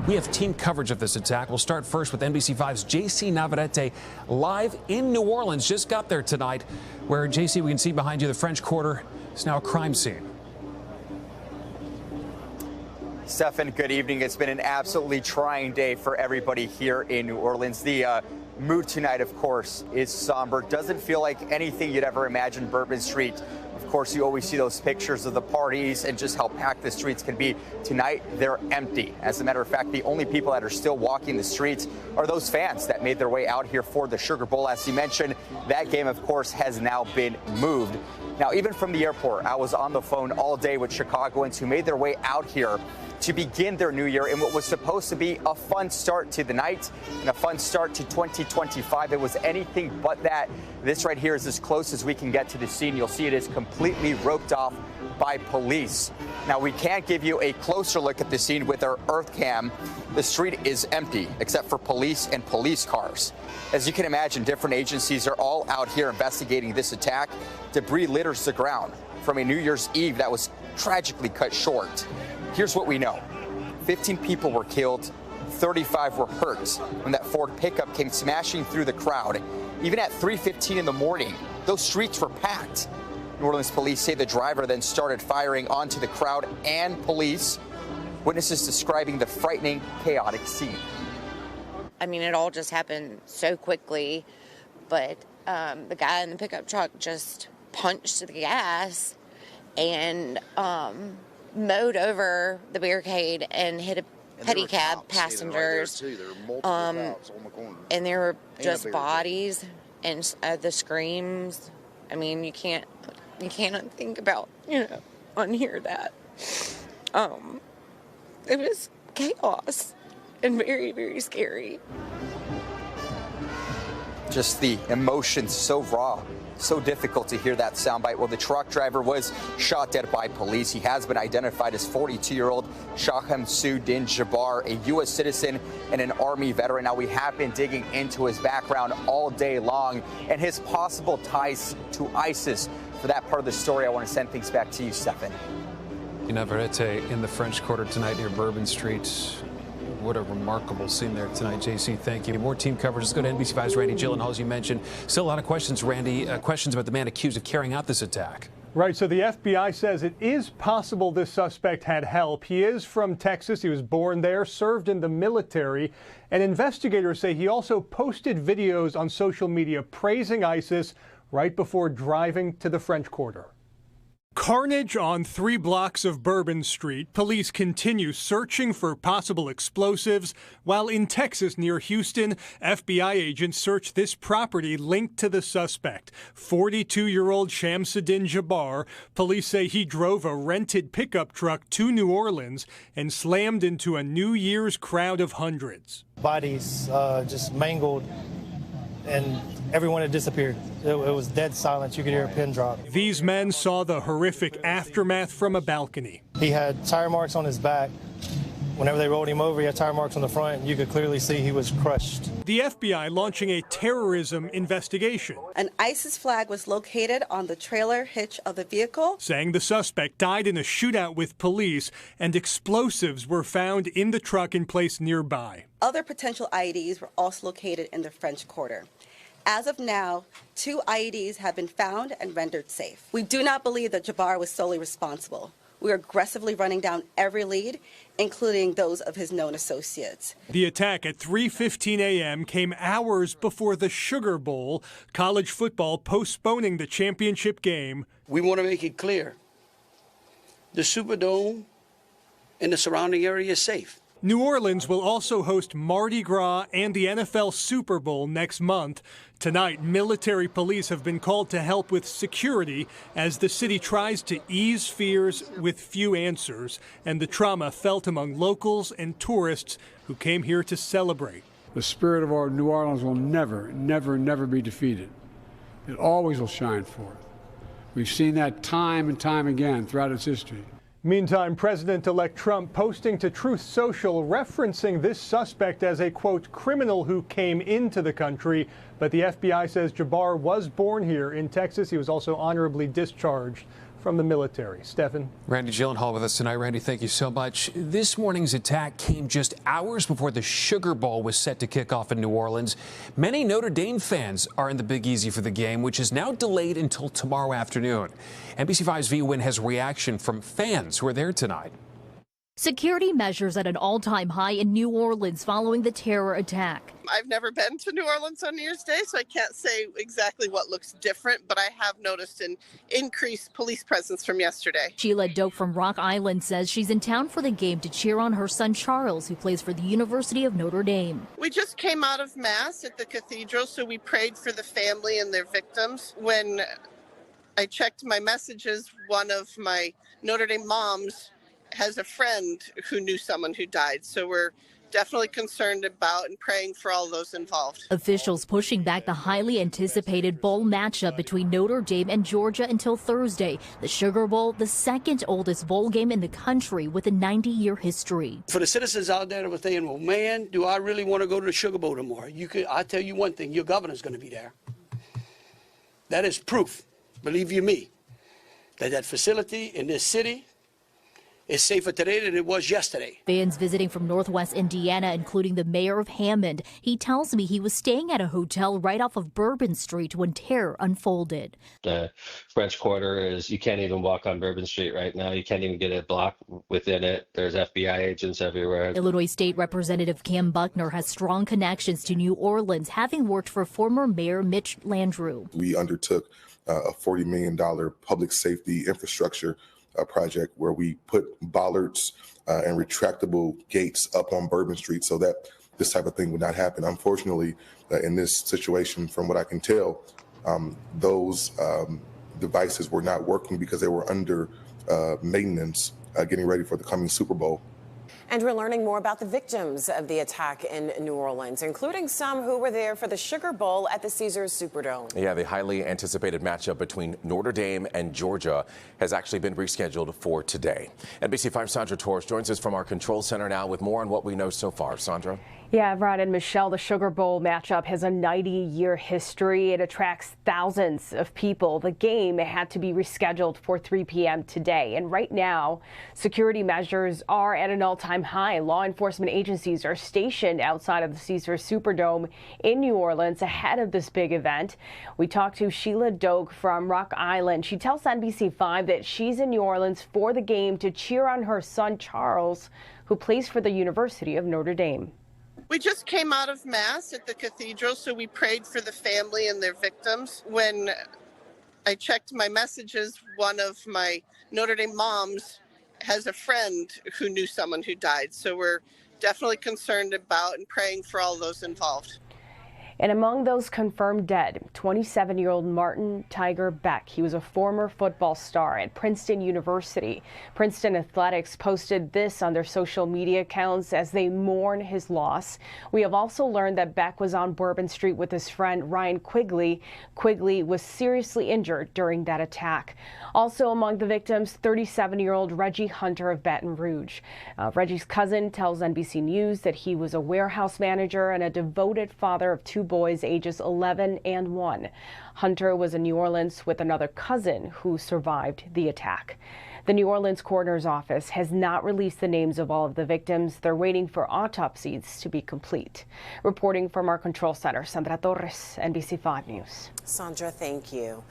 We have team coverage of this attack. We'll start first with NBC5's JC Navarrete live in New Orleans. Just got there tonight, where, JC, we can see behind you the French Quarter is now a crime scene. Stefan, good evening. It's been an absolutely trying day for everybody here in New Orleans. The mood tonight, of course, is somber. Doesn't feel like anything you'd ever imagine Bourbon Street. Of course, you always see those pictures of the parties and just how packed the streets can be. Tonight, they're empty. As a matter of fact, the only people that are still walking the streets are those fans that made their way out here for the Sugar Bowl. As you mentioned, that game, of course, has now been moved. Now, even from the airport, I was on the phone all day with Chicagoans who made their way out here to begin their new year in what was supposed to be a fun start to the night and a fun start to 2025. It was anything but that. This right here is as close as we can get to the scene. You'll see it is completely roped off by police. Now, we can't give you a closer look at the scene with our Earth Cam. The street is empty except for police and police cars. As you can imagine, different agencies are all out here investigating this attack. Debris litters the ground from a New Year's Eve that was tragically cut short. Here's what we know. 15 people were killed, 35 were hurt when that Ford pickup came smashing through the crowd. Even at 3:15 in the morning, those streets were packed. New Orleans police say the driver then started firing onto the crowd and police. Witnesses describing the frightening, chaotic scene. I mean, it all just happened so quickly, but the guy in the pickup truck just punched the gas and mowed over the barricade and hit a pedicab passengers. And there were just bodies and the screams. I mean, you can't think about, unhear that. It was chaos and very, very scary. Just the emotions so raw. So difficult to hear that soundbite. Well, the truck driver was shot dead by police. He has been identified as 42-year-old Shamsuddin Jabbar, a U.S. citizen and an Army veteran. Now, we have been digging into his background all day long and his possible ties to ISIS. For that part of the story, I want to send things back to you, Stefan. Navarrete in the French Quarter tonight near Bourbon Street. What a remarkable scene there tonight, JC. Thank you. More team coverage. Let's go to NBC5's Randy Gyllenhaal, as you mentioned. Still a lot of questions, Randy. Questions about the man accused of carrying out this attack. Right. So the FBI says it is possible this suspect had help. He is from Texas. He was born there, served in the military. And investigators say he also posted videos on social media praising ISIS right before driving to the French Quarter. Carnage on 3 blocks of Bourbon Street. Police continue searching for possible explosives, while in Texas near Houston, FBI agents searched this property linked to the suspect, 42-year-old Shamsuddin Jabbar. Police say he drove a rented pickup truck to New Orleans and slammed into a New Year's crowd of hundreds. Bodies just mangled, and everyone had disappeared. It was dead silence. You could hear a pin drop. These men saw the horrific aftermath from a balcony. He had tire marks on his back. Whenever they rolled him over, he had tire marks on the front, and you could clearly see he was crushed. The FBI launching a terrorism investigation. An ISIS flag was located on the trailer hitch of the vehicle, saying the suspect died in a shootout with police and explosives were found in the truck and placed nearby. Other potential IEDs were also located in the French Quarter. As of now, 2 IEDs have been found and rendered safe. We do not believe that Jabbar was solely responsible. We are aggressively running down every lead, including those of his known associates. The attack at 3:15 a.m. came hours before the Sugar Bowl, college football postponing the championship game. We want to make it clear, the Superdome and the surrounding area is safe. New Orleans will also host Mardi Gras and the NFL Super Bowl next month. Tonight, military police have been called to help with security as the city tries to ease fears with few answers and the trauma felt among locals and tourists who came here to celebrate. The spirit of our New Orleans will never, never, never be defeated. It always will shine forth. We've seen that time and time again throughout its history. Meantime, President-elect Trump posting to Truth Social referencing this suspect as a, quote, criminal who came into the country. But the FBI says Jabbar was born here in Texas. He was also honorably discharged from the military. Stefan. Randy Gyllenhaal with us tonight. Randy, thank you so much. This morning's attack came just hours before the Sugar Bowl was set to kick off in New Orleans. Many Notre Dame fans are in the Big Easy for the game, which is now delayed until tomorrow afternoon. NBC5's V Win has reaction from fans who are there tonight. Security measures at an all-time high in New Orleans following the terror attack. I've never been to New Orleans on New Year's Day, so I can't say exactly what looks different, but I have noticed an increased police presence from yesterday. Sheila Doak from Rock Island says she's in town for the game to cheer on her son Charles, who plays for the University of Notre Dame. We just came out of Mass at the cathedral, so we prayed for the family and their victims. When I checked my messages, one of my Notre Dame moms has a friend who knew someone who died, so we're definitely concerned about and praying for all those involved. Officials pushing back the highly anticipated bowl matchup between Notre Dame and Georgia until Thursday. The Sugar Bowl, the second oldest bowl game in the country with a 90-year history. For the citizens out there that were saying, well, man, do I really want to go to the Sugar Bowl tomorrow? I tell you one thing, your governor's going to be there. That is proof, believe you me, that that facility in this city is safer today than it was yesterday. Fans visiting from Northwest Indiana, including the mayor of Hammond, he tells me he was staying at a hotel right off of Bourbon Street when terror unfolded. The French Quarter is, you can't even walk on Bourbon Street right now. You can't even get a block within it. There's FBI agents everywhere. Illinois State Representative Cam Buckner has strong connections to New Orleans, having worked for former Mayor Mitch Landrieu. We undertook a $40 million public safety infrastructure project where we put bollards and retractable gates up on Bourbon Street so that this type of thing would not happen. Unfortunately, in this situation, from what I can tell, those devices were not working because they were under maintenance, getting ready for the coming Super Bowl. And we're learning more about the victims of the attack in New Orleans, including some who were there for the Sugar Bowl at the Caesars Superdome. Yeah, the highly anticipated matchup between Notre Dame and Georgia has actually been rescheduled for today. NBC5's Sandra Torres joins us from our control center now with more on what we know so far. Sandra? Yeah, Rod and Michelle, the Sugar Bowl matchup has a 90-year history. It attracts thousands of people. The game had to be rescheduled for 3 p.m. today. And right now, security measures are at an all-time high. Law enforcement agencies are stationed outside of the Caesars Superdome in New Orleans ahead of this big event. We talked to Sheila Doak from Rock Island. She tells NBC5 that she's in New Orleans for the game to cheer on her son Charles, who plays for the University of Notre Dame. We just came out of Mass at the cathedral, so we prayed for the family and their victims. When I checked my messages, one of my Notre Dame moms has a friend who knew someone who died, so we're definitely concerned about and praying for all those involved. And among those confirmed dead, 27-year-old Martin Tiger Beck. He was a former football star at Princeton University. Princeton Athletics posted this on their social media accounts as they mourn his loss. We have also learned that Beck was on Bourbon Street with his friend Ryan Quigley. Quigley was seriously injured during that attack. Also among the victims, 37-year-old Reggie Hunter of Baton Rouge. Reggie's cousin tells NBC News that he was a warehouse manager and a devoted father of 2 boys ages 11 and 1. Hunter was in New Orleans with another cousin who survived the attack. The New Orleans coroner's office has not released the names of all of the victims. They're waiting for autopsies to be complete. Reporting from our control center, Sandra Torres, NBC5 News. Sandra, thank you.